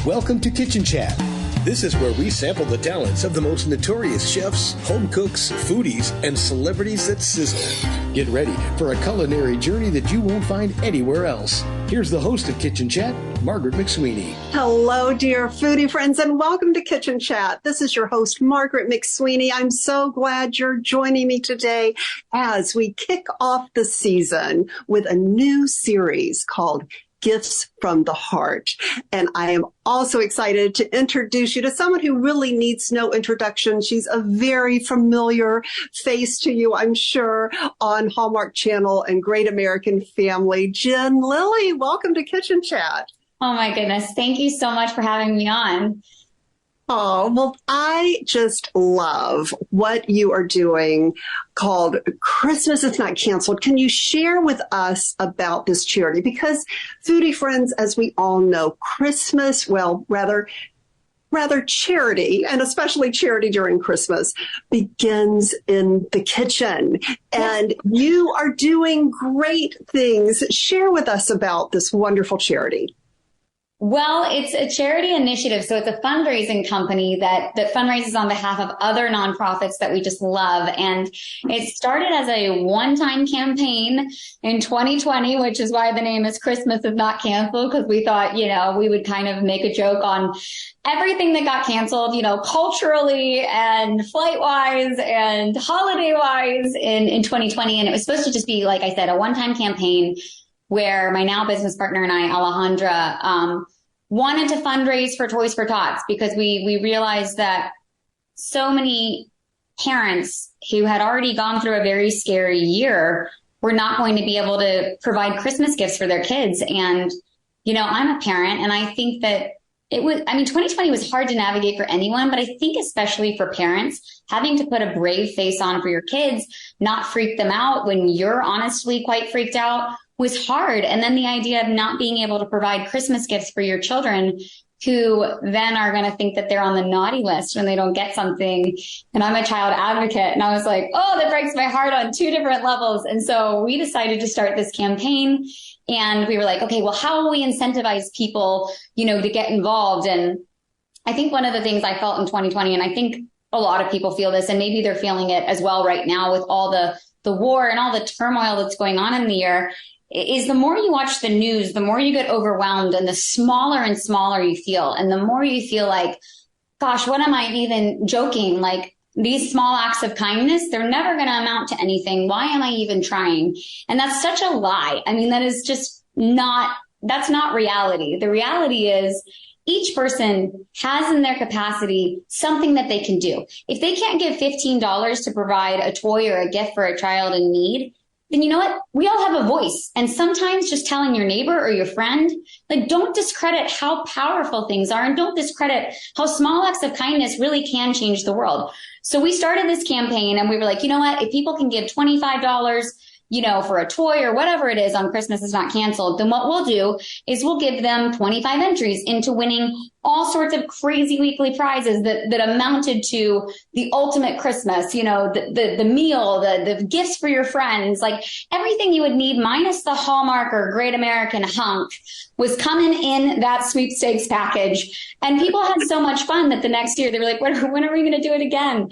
Welcome to Kitchen Chat. This is where we sample the talents of the most notorious chefs, home cooks, foodies, and celebrities that sizzle. Get ready for a culinary journey that you won't find anywhere else. Here's the host of Kitchen Chat, Margaret McSweeney. Hello, dear foodie friends, and welcome to Kitchen Chat. This is your host, Margaret McSweeney. I'm so glad you're joining me today as we kick off the season with a new series called Gifts from the Heart. And I am also excited to introduce you to someone who really needs no introduction. She's a very familiar face to you, I'm sure, on Hallmark Channel and Great American Family. Jen Lilley, welcome to Kitchen Chat. Oh my goodness. Thank you so much for having me on. Oh, well, I just love what you are doing called Christmas is Not Canceled. Can you share with us about this charity? Because foodie friends, as we all know, Christmas, well, rather charity, and especially charity during Christmas, begins in the kitchen. And you are doing great things. Share with us about this wonderful charity. Well, it's a charity initiative. So it's a fundraising company that fundraises on behalf of other nonprofits that we just love. And it started as a one-time campaign in 2020, which is why the name is Christmas is Not Canceled, because we thought, we would kind of make a joke on everything that got canceled, culturally and flight-wise and holiday-wise in 2020. And it was supposed to just be, like I said, a one-time campaign where my now business partner and I, Alejandra, wanted to fundraise for Toys for Tots because we realized that so many parents who had already gone through a very scary year were not going to be able to provide Christmas gifts for their kids. And, I'm a parent, and I think that 2020 was hard to navigate for anyone, but I think especially for parents, having to put a brave face on for your kids, not freak them out when you're honestly quite freaked out, was hard. And then the idea of not being able to provide Christmas gifts for your children who then are going to think that they're on the naughty list when they don't get something. And I'm a child advocate. And I was like, oh, that breaks my heart on two different levels. And so we decided to start this campaign. And we were like, okay, well, how will we incentivize people, to get involved? And I think one of the things I felt in 2020, and I think a lot of people feel this, and maybe they're feeling it as well right now with all the war and all the turmoil that's going on in the year, is the more you watch the news, the more you get overwhelmed and the smaller and smaller you feel. And the more you feel like, gosh, what am I even joking? Like these small acts of kindness, they're never going to amount to anything. Why am I even trying? And that's such a lie. That is just that's not reality. The reality is each person has in their capacity something that they can do. If they can't give $15 to provide a toy or a gift for a child in need, then you know what? We all have a voice. And sometimes just telling your neighbor or your friend, don't discredit how powerful things are, and don't discredit how small acts of kindness really can change the world. So we started this campaign and we were like, you know what? If people can give $25, for a toy or whatever it is on Christmas is Not Canceled, then what we'll do is we'll give them 25 entries into winning all sorts of crazy weekly prizes that amounted to the ultimate Christmas, the meal, the gifts for your friends, like everything you would need minus the Hallmark or Great American hunk was coming in that sweepstakes package. And people had so much fun that the next year they were like, when are we going to do it again?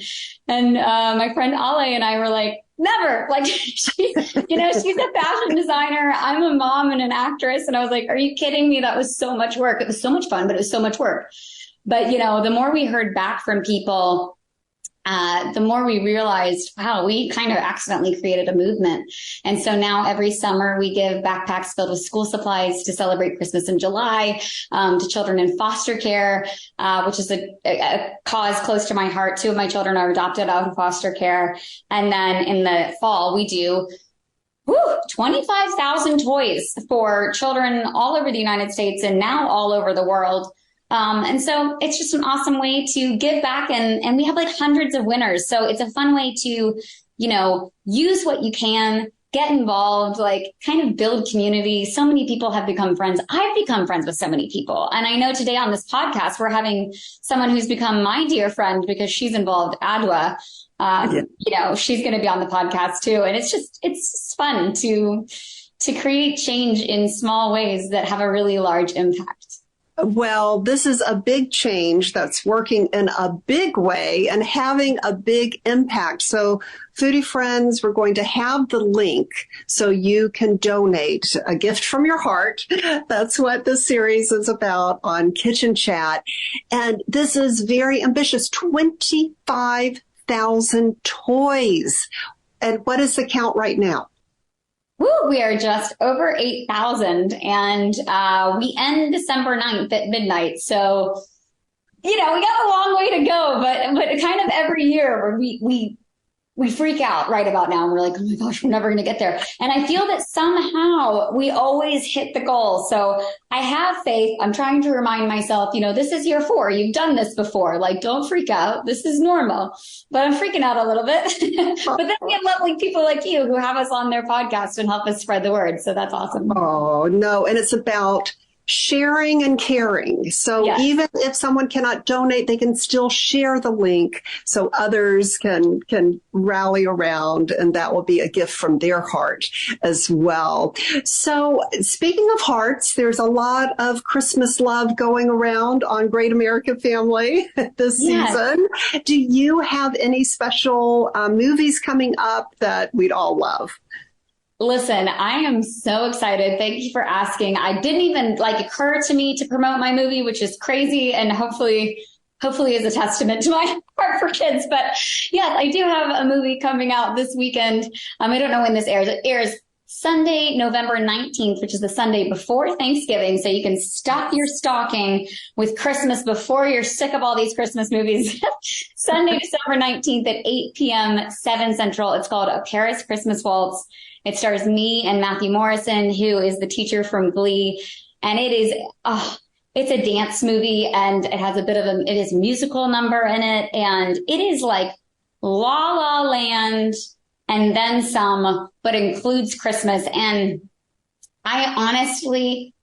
And my friend Ale and I were like, never. Like, she's a fashion designer. I'm a mom and an actress. And I was like, are you kidding me? That was so much work. It was so much fun, but it was so much work. But, the more we heard back from people, the more we realized, wow, we kind of accidentally created a movement. And so now every summer we give backpacks filled with school supplies to celebrate Christmas in July, to children in foster care, which is a cause close to my heart. 2 of my children are adopted out of foster care. And then in the fall, we do 25,000 toys for children all over the United States and now all over the world. And so it's just an awesome way to give back. And we have like hundreds of winners. So it's a fun way to, use what you can, get involved, like kind of build community. So many people have become friends. I've become friends with so many people. And I know today on this podcast, we're having someone who's become my dear friend because she's involved, Adua. She's going to be on the podcast too. And it's fun to create change in small ways that have a really large impact. Well, this is a big change that's working in a big way and having a big impact. So, Foodie Friends, we're going to have the link so you can donate a gift from your heart. That's what this series is about on Kitchen Chat. And this is very ambitious, 25,000 toys. And what is the count right now? Woo, we are just over 8,000 and we end December 9th at midnight. So, we got a long way to go, but kind of every year we freak out right about now and we're like, oh my gosh, we're never going to get there. And I feel that somehow we always hit the goal. So I have faith. I'm trying to remind myself, this is year 4. You've done this before. Like, don't freak out. This is normal. But I'm freaking out a little bit. But then we have lovely people like you who have us on their podcast and help us spread the word. So that's awesome. Oh, no. And it's about sharing and caring. So yes. Even if someone cannot donate, they can still share the link so others can rally around, and that will be a gift from their heart as well. So speaking of hearts, there's a lot of Christmas love going around on Great American Family this season. Do you have any special movies coming up that we'd all love? Listen, I am so excited. Thank you for asking. I didn't even occur to me to promote my movie, which is crazy and hopefully is a testament to my heart for kids. But yes, I do have a movie coming out this weekend. I don't know when this airs. It airs Sunday, November 19th, which is the Sunday before Thanksgiving. So you can stock your stocking with Christmas before you're sick of all these Christmas movies. Sunday, December 19th at 8 p.m., 7 Central. It's called A Paris Christmas Waltz. It stars me and Matthew Morrison, who is the teacher from Glee. And it is, it's a dance movie and it has it is a musical number in it. And it is like La La Land and then some, but includes Christmas. And I honestly,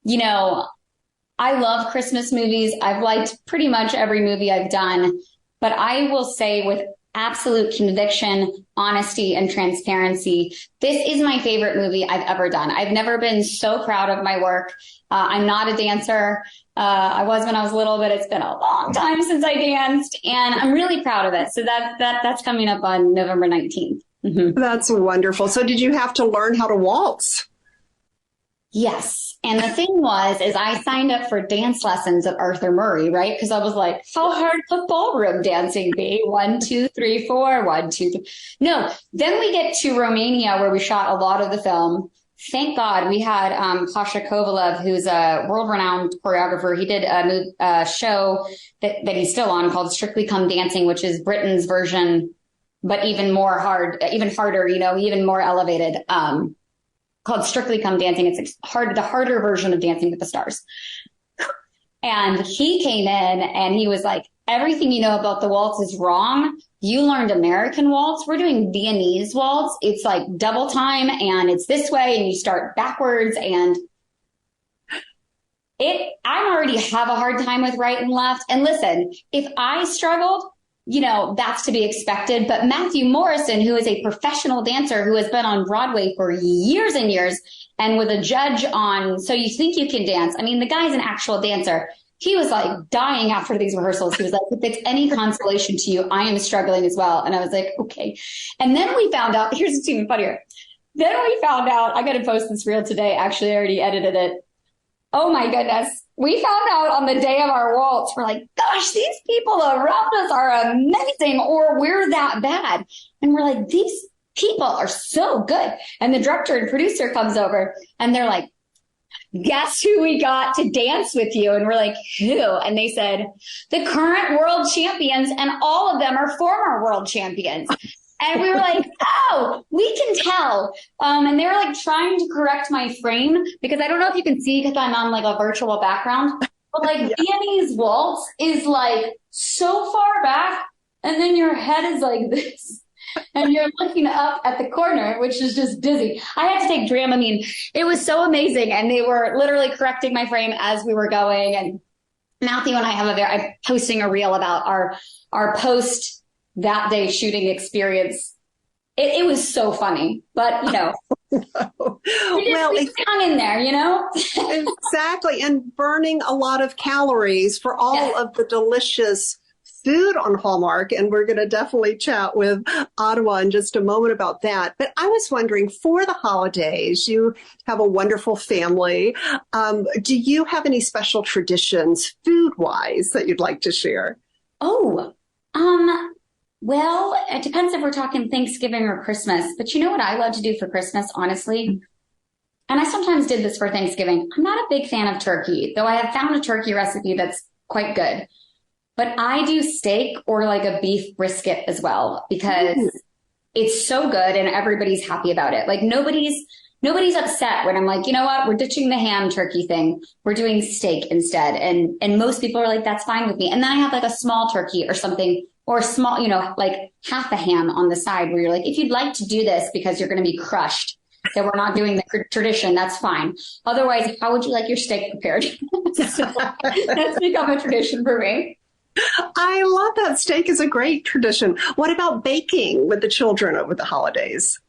I love Christmas movies. I've liked pretty much every movie I've done, but I will say with absolute conviction, honesty, and transparency, this is my favorite movie I've ever done. I've never been so proud of my work. I'm not a dancer. I was when I was little, but it's been a long time since I danced, and I'm really proud of it. So that's coming up on November 19th. Mm-hmm. That's wonderful. So did you have to learn how to waltz? Yes. And the thing is I signed up for dance lessons at Arthur Murray, right? Because I was like, how hard could ballroom dancing be? 1, 2, 3, 4, 1, 2, 3. No. Then we get to Romania where we shot a lot of the film. Thank God we had Pasha Kovalev, who's a world-renowned choreographer. He did a show that he's still on called Strictly Come Dancing, which is Britain's version, but even harder, even more elevated. Called Strictly Come Dancing. It's the harder version of Dancing with the Stars. And he came in and he was like, everything you know about the waltz is wrong. You learned American waltz. We're doing Viennese waltz. It's like double time and it's this way and you start backwards and I already have a hard time with right and left. And listen, if I struggled, that's to be expected. But Matthew Morrison, who is a professional dancer who has been on Broadway for years and years and with a judge on So You Think You Can Dance. I mean, the guy's an actual dancer. He was like dying after these rehearsals. He was like, if it's any consolation to you, I am struggling as well. And I was like, okay. And then we found out, here's what's even funnier. Then we found out, I got to post this reel today. Actually, I already edited it. Oh my goodness. We found out on the day of our waltz, we're like, gosh, these people around us are amazing, or we're that bad. And we're like, these people are so good. And the director and producer comes over and they're like, guess who we got to dance with you? And we're like, who? And they said, the current world champions, and all of them are former world champions. And we were like, oh, we can tell. And they were like trying to correct my frame because I don't know if you can see because I'm on like a virtual background, but like Viennese waltz is like so far back and then your head is like this and you're looking up at the corner, which is just dizzy. I had to take Dramamine. It was so amazing. And they were literally correcting my frame as we were going. And Matthew and I I'm posting a reel about our post that day shooting experience. It was so funny, but Well, it's hung in there, exactly. And burning a lot of calories for all of the delicious food on Hallmark. And we're going to definitely chat with Adua in just a moment about that. But I was wondering, for the holidays, you have a wonderful family. Do you have any special traditions food-wise that you'd like to share? Oh, well, it depends if we're talking Thanksgiving or Christmas. But you know what I love to do for Christmas, honestly? And I sometimes did this for Thanksgiving. I'm not a big fan of turkey, though I have found a turkey recipe that's quite good. But I do steak or like a beef brisket as well, because it's so good and everybody's happy about it. Like nobody's upset when I'm like, you know what, we're ditching the ham turkey thing. We're doing steak instead. And most people are like, that's fine with me. And then I have like a small turkey or something, or a small, like half a ham on the side, where you're like, if you'd like to do this because you're going to be crushed, that we're not doing the tradition, that's fine. Otherwise, how would you like your steak prepared? So that's become a tradition for me. I love that. Steak is a great tradition. What about baking with the children over the holidays?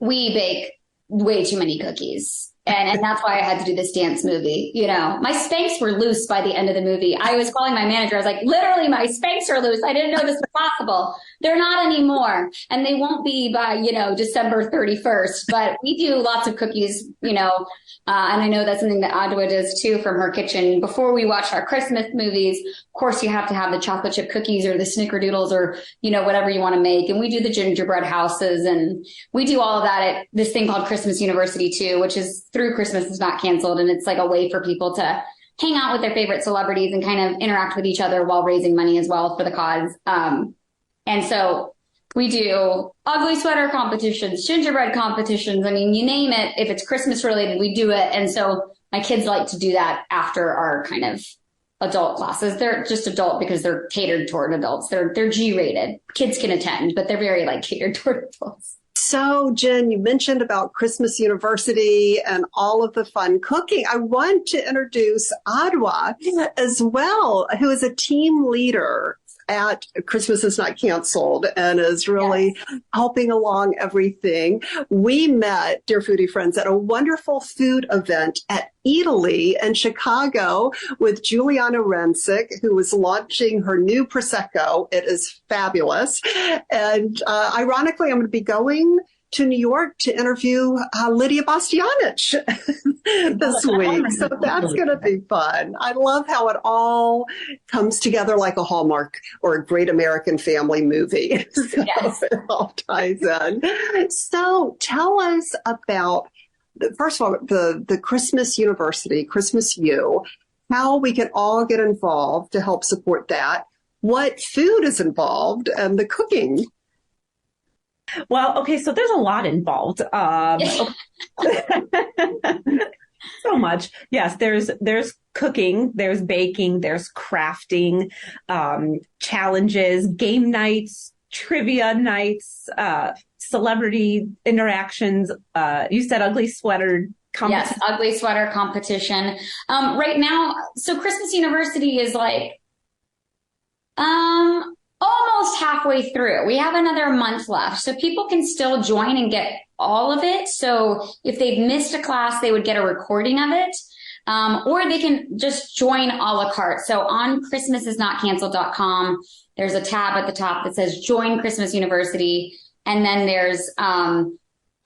We bake way too many cookies. And that's why I had to do this dance movie. My Spanx were loose by the end of the movie. I was calling my manager. I was like, literally, my Spanx are loose. I didn't know this was possible. They're not anymore. And they won't be by, December 31st. But we do lots of cookies, and I know that's something that Adua does too from her kitchen. Before we watch our Christmas movies, of course, you have to have the chocolate chip cookies or the snickerdoodles or, whatever you want to make. And we do the gingerbread houses, and we do all of that at this thing called Christmas University too, which is through Christmas is Not Canceled. And it's like a way for people to hang out with their favorite celebrities and kind of interact with each other while raising money as well for the cause. And so we do ugly sweater competitions, gingerbread competitions. I mean, you name it. If it's Christmas related, we do it. And so my kids like to do that after our kind of adult classes. They're just adult because they're catered toward adults. They're G-rated. Kids can attend, but they're very catered toward adults. So, Jen, you mentioned about Christmas University and all of the fun cooking. I want to introduce Adua as well, who is a team leader at Christmas is Not Canceled and is really helping along everything. We met, dear foodie friends, at a wonderful food event at Lilley in Chicago with Juliana Rensick, who was launching her new Prosecco. It is fabulous. And ironically, I'm going to be going to New York to interview Lydia Bastianich this week. So that's going to be fun. I love how it all comes together like a Hallmark or a Great American Family movie. So it all ties in. So tell us about, first of all, the Christmas University, Christmas U, how we can all get involved to help support that, what food is involved, and the cooking. Well, okay, so there's a lot involved. So much. Yes, there's cooking, there's baking, there's crafting, challenges, game nights, trivia nights, celebrity interactions. You said ugly sweater competition. Yes, ugly sweater competition. Right now, so Christmas University is almost halfway through. We have another month left, so people can still join and get all of it. So if they've missed a class, they would get a recording of it, or they can just join a la carte. So on christmasisnotcanceled.com, there's a tab at the top that says Join Christmas University, and then there's a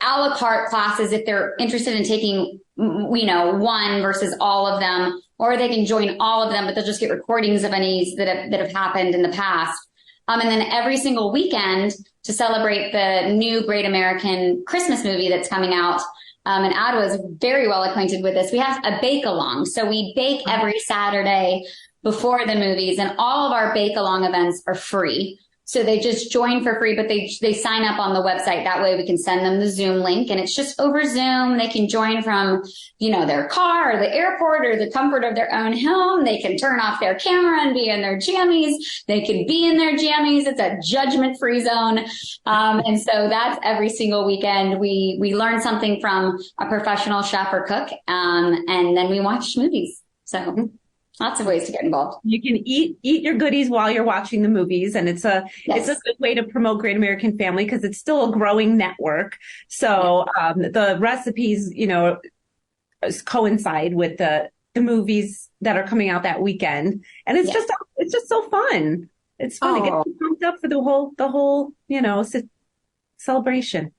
la carte classes if they're interested in taking, one versus all of them, or they can join all of them, but they'll just get recordings of any that have happened in the past. And then every single weekend to celebrate the new Great American Christmas movie that's coming out. And Adua is very well acquainted with this. We have a bake along. So we bake every Saturday before the movies, and all of our bake along events are free. So they just join for free, but they sign up on the website. That way we can send them the Zoom link, and it's just over Zoom. They can join from, their car or the airport or the comfort of their own home. They can turn off their camera and be in their jammies. They can be in their jammies. It's a judgment-free zone. And so that's every single weekend. We learn something from a professional chef or cook, and then we watch movies. So Lots of ways to get involved. You can eat your goodies while you're watching the movies, and it's a good way to promote Great American Family because it's still a growing network. So the recipes, coincide with the movies that are coming out that weekend, and it's just so fun. It's fun to get pumped up for the whole celebration.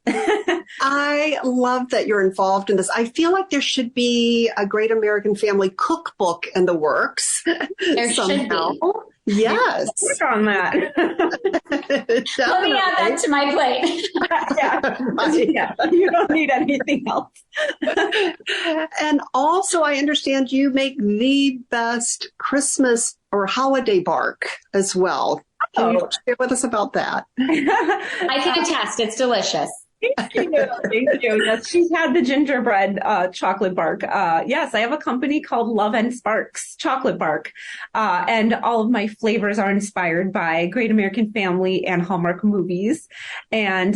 I love that you're involved in this. I feel like there should be a Great American Family cookbook in the works. There should be. Yes. Work on that. Let me add that to my plate. Yeah, you don't need anything else. And also, I understand you make the best Christmas or holiday bark as well. Can you share with us about that? I can attest. It's delicious. Thank you. Thank you. Yes, she's had the gingerbread chocolate bark. Yes, I have a company called Love and Sparks Chocolate Bark. And all of my flavors are inspired by Great American Family and Hallmark movies. And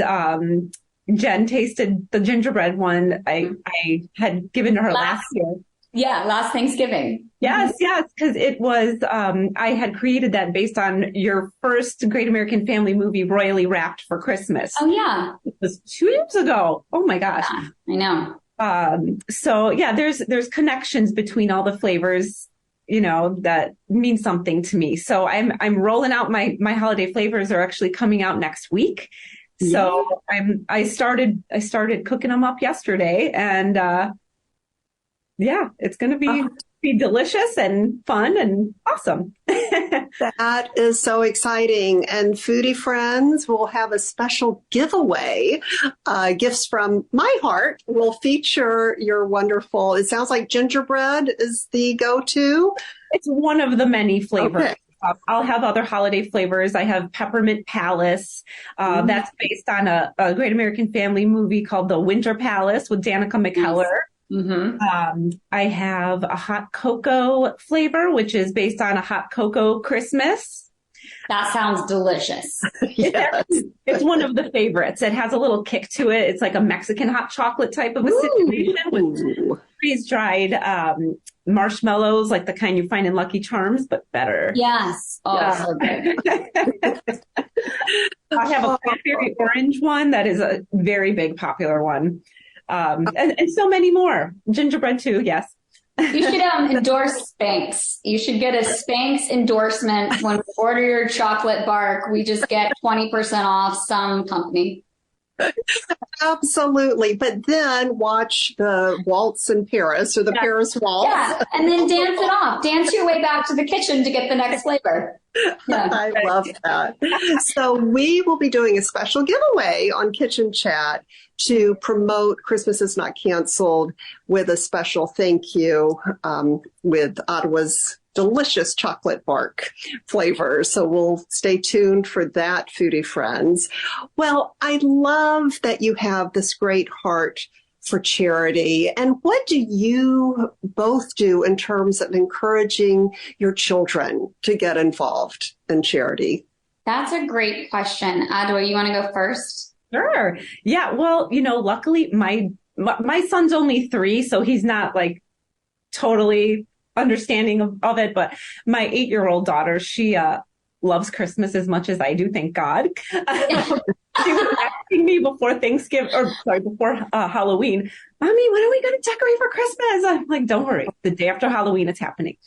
Jen tasted the gingerbread one I had given to her last year. Yeah, last Thanksgiving. Yes, because it was, I had created that based on your first Great American Family movie, Royally Wrapped for Christmas. Oh, yeah. It was 2 years ago. Oh, my gosh. Yeah, I know. So, yeah, there's connections between all the flavors, that mean something to me. So I'm rolling out my holiday flavors are actually coming out next week. So I started cooking them up yesterday, and it's going to be delicious and fun and awesome. That is so exciting. And Foodie Friends will have a special giveaway. Gifts from My Heart will feature your wonderful, it sounds like gingerbread is the go-to. It's one of the many flavors. Okay. I'll have other holiday flavors. I have Peppermint Palace. That's based on a Great American Family movie called The Winter Palace with Danica McKellar. Mm-hmm. I have a hot cocoa flavor, which is based on a hot cocoa Christmas. That sounds delicious. Yes. It's one of the favorites. It has a little kick to it. It's like a Mexican hot chocolate type of a situation with freeze-dried marshmallows, like the kind you find in Lucky Charms, but better. Yes. So good. I have a cranberry orange one that is a very big popular one. And so many more. Gingerbread too, yes. You should endorse Spanx. You should get a Spanx endorsement when you order your chocolate bark. We just get 20% off some company. Absolutely. But then watch the waltz in Paris or the Paris waltz. Yeah, and then dance it off. Dance your way back to the kitchen to get the next flavor. Yeah. I love that. So we will be doing a special giveaway on Kitchen Chat to promote Christmas is Not Canceled with a special thank you with Adua's delicious chocolate bark flavor. So we'll stay tuned for that, Foodie Friends. Well, I love that you have this great heart for charity. And what do you both do in terms of encouraging your children to get involved in charity? That's a great question. Adua, you want to go first? Sure. Yeah. Well, luckily my son's only 3, so he's not like totally understanding of it. But my 8-year-old daughter, she loves Christmas as much as I do. Thank God. She was asking me before Halloween, Mommy, when are we going to decorate for Christmas? I'm like, don't worry. The day after Halloween, it's happening.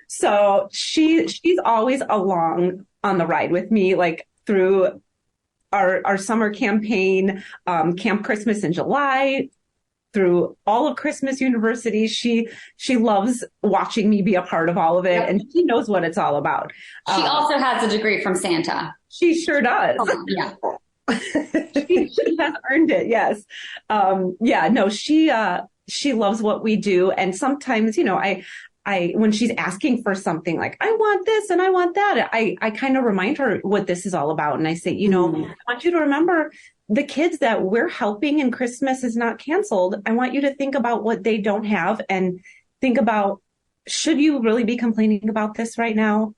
So she's always along on the ride with me, like through our summer campaign, Camp Christmas in July, through all of Christmas University. She loves watching me be a part of all of it, and she knows what it's all about. She also has a degree from Santa. She sure does. Yeah. she has earned it. Yes. She loves what we do. And sometimes, I when she's asking for something like, I want this and I want that, I kind of remind her what this is all about. And I say, I want you to remember the kids that we're helping and Christmas is not canceled. I want you to think about what they don't have and think about, should you really be complaining about this right now?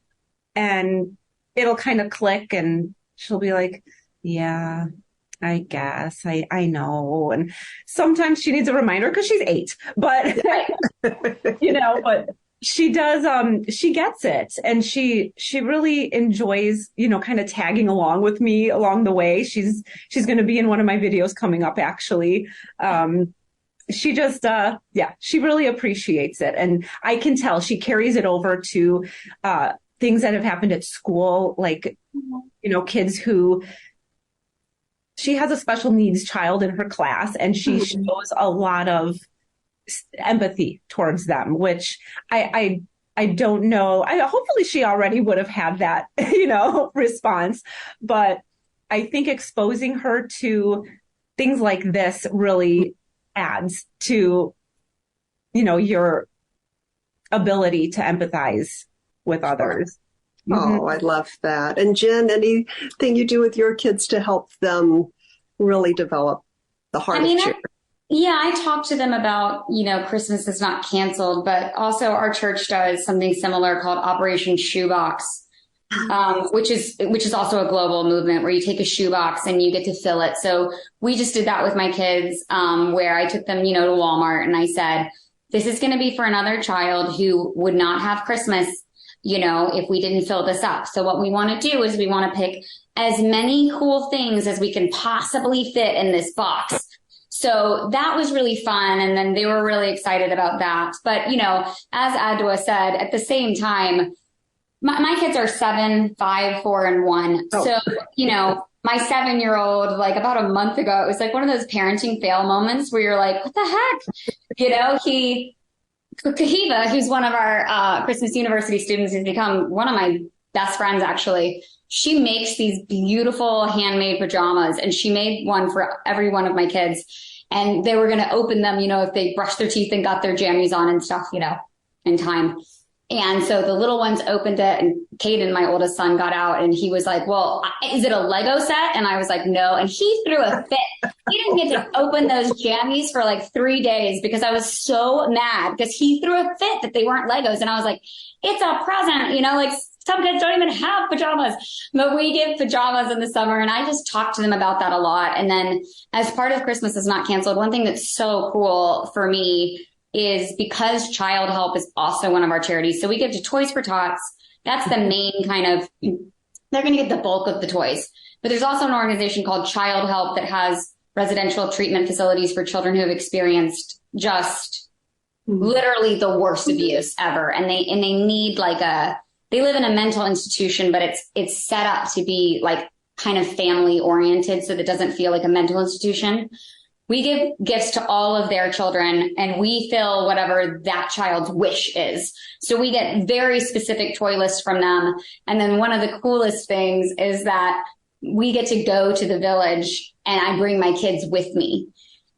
And it'll kind of click and she'll be like, yeah, I guess I know. And sometimes she needs a reminder because she's 8, but, but She does, she gets it. And she really enjoys, kind of tagging along with me along the way. She's going to be in one of my videos coming up, actually. She just, she really appreciates it. And I can tell she carries it over to, things that have happened at school, like, kids who, she has a special needs child in her class, and she shows a lot of empathy towards them, which I don't know. Hopefully she already would have had that, response, but I think exposing her to things like this really adds to, your ability to empathize with others. Oh, I love that. And Jen, anything you do with your kids to help them really develop the heart of charity? Yeah, I talk to them about, Christmas is not canceled, but also our church does something similar called Operation Shoebox, which is also a global movement where you take a shoebox and you get to fill it. So we just did that with my kids, where I took them, to Walmart, and I said, this is going to be for another child who would not have Christmas, if we didn't fill this up. So what we want to do is we want to pick as many cool things as we can possibly fit in this box. So that was really fun. And then they were really excited about that. But, as Adua said, at the same time, my kids are 7, 5, 4, and 1. Oh. So, my 7-year-old, like about a month ago, it was like one of those parenting fail moments where you're like, what the heck? Kahiva, who's one of our Christmas University students, has become one of my best friends, actually. She makes these beautiful handmade pajamas, and she made one for every one of my kids. And they were going to open them, if they brushed their teeth and got their jammies on and stuff, in time. And so the little ones opened it, and Caden, my oldest son, got out, and he was like, well, is it a Lego set? And I was like, no. And he threw a fit. He didn't get to open those jammies for like 3 days because I was so mad because he threw a fit that they weren't Legos. And I was like, it's a present, like some kids don't even have pajamas, but we give pajamas in the summer. And I just talk to them about that a lot. And then as part of Christmas is Not Canceled, one thing that's so cool for me is because Child Help is also one of our charities. So we give to Toys for Tots. That's the main kind of, they're going to get the bulk of the toys. But there's also an organization called Child Help that has residential treatment facilities for children who have experienced just literally the worst abuse ever. And they need they live in a mental institution, but it's set up to be like kind of family oriented so that it doesn't feel like a mental institution. We give gifts to all of their children, and we fill whatever that child's wish is. So we get very specific toy lists from them. And then one of the coolest things is that we get to go to the village, and I bring my kids with me.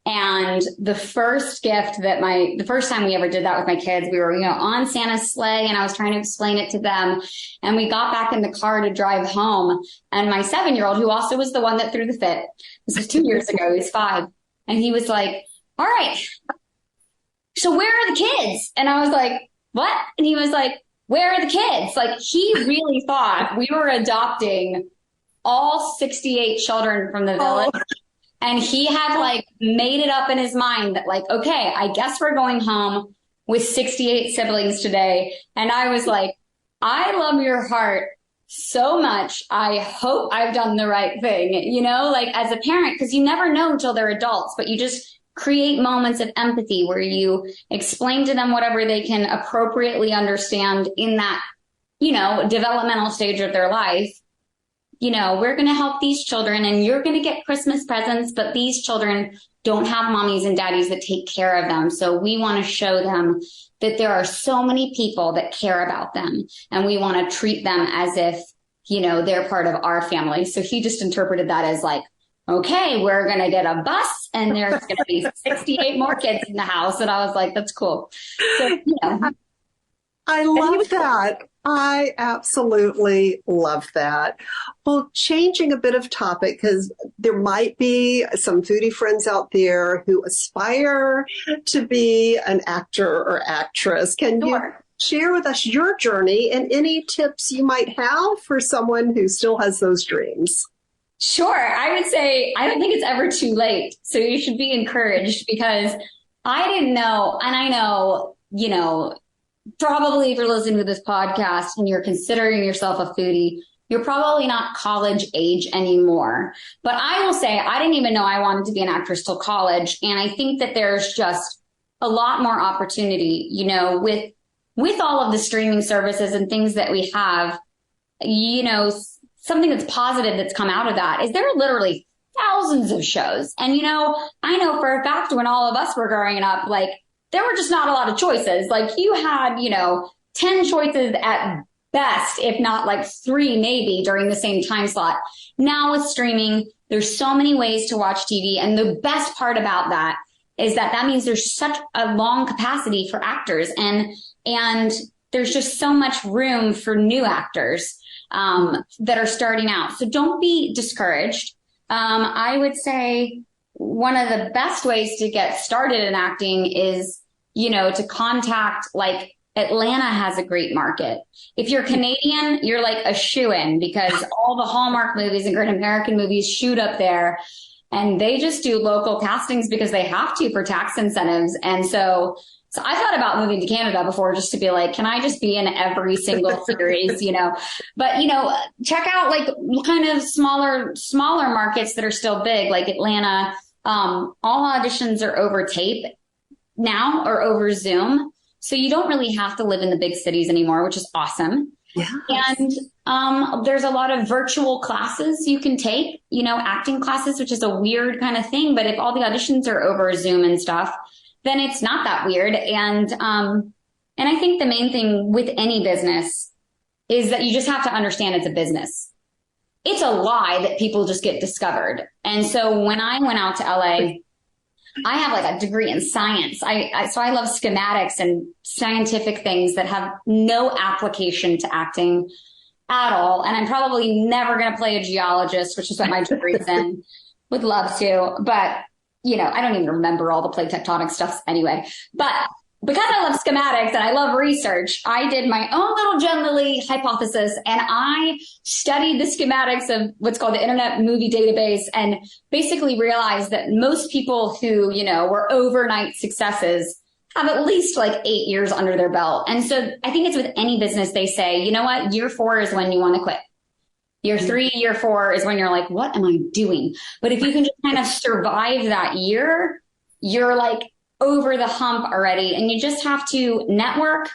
And the first time we ever did that with my kids, we were, on Santa's sleigh, and I was trying to explain it to them. And we got back in the car to drive home. And my 7-year-old, who also was the one that threw the fit, this was 2 years ago, he's 5. And he was like, all right, so where are the kids? And I was like, what? And he was like, where are the kids? Like, he really thought we were adopting all 68 children from the village. Oh. And he had made it up in his mind that okay, I guess we're going home with 68 siblings today. And I was like, I love your heart so much. I hope I've done the right thing, as a parent, because you never know until they're adults, but you just create moments of empathy where you explain to them whatever they can appropriately understand in that, developmental stage of their life. We're going to help these children, and you're going to get Christmas presents, but these children don't have mommies and daddies that take care of them. So we want to show them that there are so many people that care about them, and we want to treat them as if, they're part of our family. So he just interpreted that as okay, we're going to get a bus, and there's going to be 68 more kids in the house. And I was like, that's cool. So, I love that. I absolutely love that. Well, changing a bit of topic, because there might be some foodie friends out there who aspire to be an actor or actress. Can you share with us your journey and any tips you might have for someone who still has those dreams? Sure. I would say I don't think it's ever too late. So you should be encouraged, because I didn't know, and I know, probably if you're listening to this podcast and you're considering yourself a foodie, you're probably not college age anymore. But I will say, I didn't even know I wanted to be an actress till college. And I think that there's just a lot more opportunity, you know, with all of the streaming services and things that we have, you know, something that's positive that's come out of that is there are literally thousands of shows. And, you know, I know for a fact when all of us were growing up, like, there were just not a lot of choices. Like, you had, you know, 10 choices at best, if not like 3 maybe during the same time slot. Now with streaming, there's so many ways to watch TV. And the best part about that is that that means there's such a long capacity for actors, and there's just so much room for new actors that are starting out. So don't be discouraged. I would say one of the best ways to get started in acting is, you know, to contact, like, Atlanta has a great market. If you're Canadian, you're like a shoo-in because all the Hallmark movies and Great American movies shoot up there, and they just do local castings because they have to for tax incentives. And so I thought about moving to Canada before just to be like, can I just be in every single series, you know? But, you know, check out like kind of smaller markets that are still big, like Atlanta. All auditions are over tape now or over Zoom. So you don't really have to live in the big cities anymore, which is awesome. Yes. And there's a lot of virtual classes you can take, you know, acting classes, which is a weird kind of thing. But if all the auditions are over Zoom and stuff, then it's not that weird. And I think the main thing with any business is that you just have to understand it's a business. It's a lie that people just get discovered. And so when I went out to LA, I have like a degree in science. So I love schematics and scientific things that have no application to acting at all. And I'm probably never going to play a geologist, which is what my degree's in. Would love to, but you know, I don't even remember all the plate tectonic stuff anyway. But because I love schematics and I love research, I did my own little Jen Lilley hypothesis, and I studied the schematics of what's called the Internet Movie Database, and basically realized that most people who, you know, were overnight successes have at least like 8 years under their belt. And so I think it's with any business, they say, you know what, year 4 is when you want to quit. Year 3, year 4 is when you're like, what am I doing? But if you can just kind of survive that year, you're like over the hump already. And you just have to network.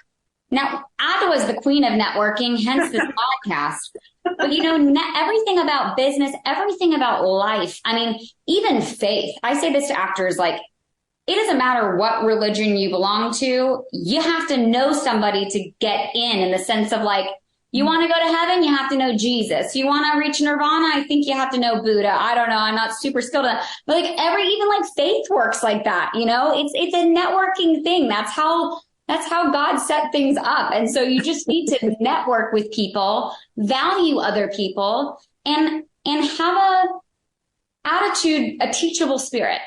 Now, Adua is the queen of networking, hence this podcast. But, you know, everything about business, everything about life. I mean, even faith. I say this to actors, like, it doesn't matter what religion you belong to. You have to know somebody to get in the sense of like, you want to go to heaven, you have to know Jesus. You want to reach nirvana, I think you have to know Buddha. I don't know, I'm not super skilled at that. But like even like faith works like that, you know? It's a networking thing. That's how God set things up. And so you just need to network with people, value other people, and have a attitude, a teachable spirit,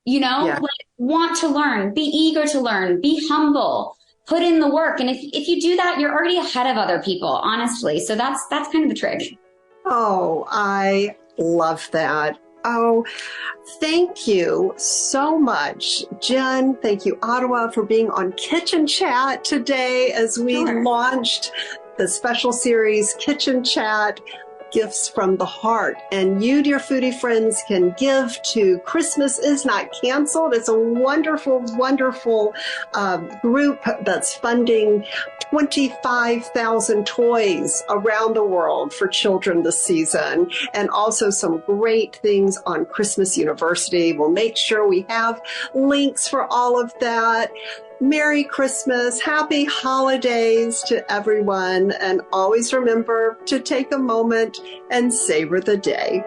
you know? Yeah. Like, want to learn, be eager to learn, be humble. Put in the work. And if you do that, you're already ahead of other people, honestly. So that's kind of the trick. Oh, I love that. Oh, thank you so much, Jen. Thank you, Adua, for being on Kitchen Chat today as we launched the special series, Kitchen Chat, Gifts from the Heart. And you, dear foodie friends, can give to Christmas Is Not Canceled. It's a wonderful, wonderful group that's funding 25,000 toys around the world for children this season, and also some great things on Christmas University. We'll make sure we have links for all of that. Merry Christmas, happy holidays to everyone, and always remember to take a moment and savor the day.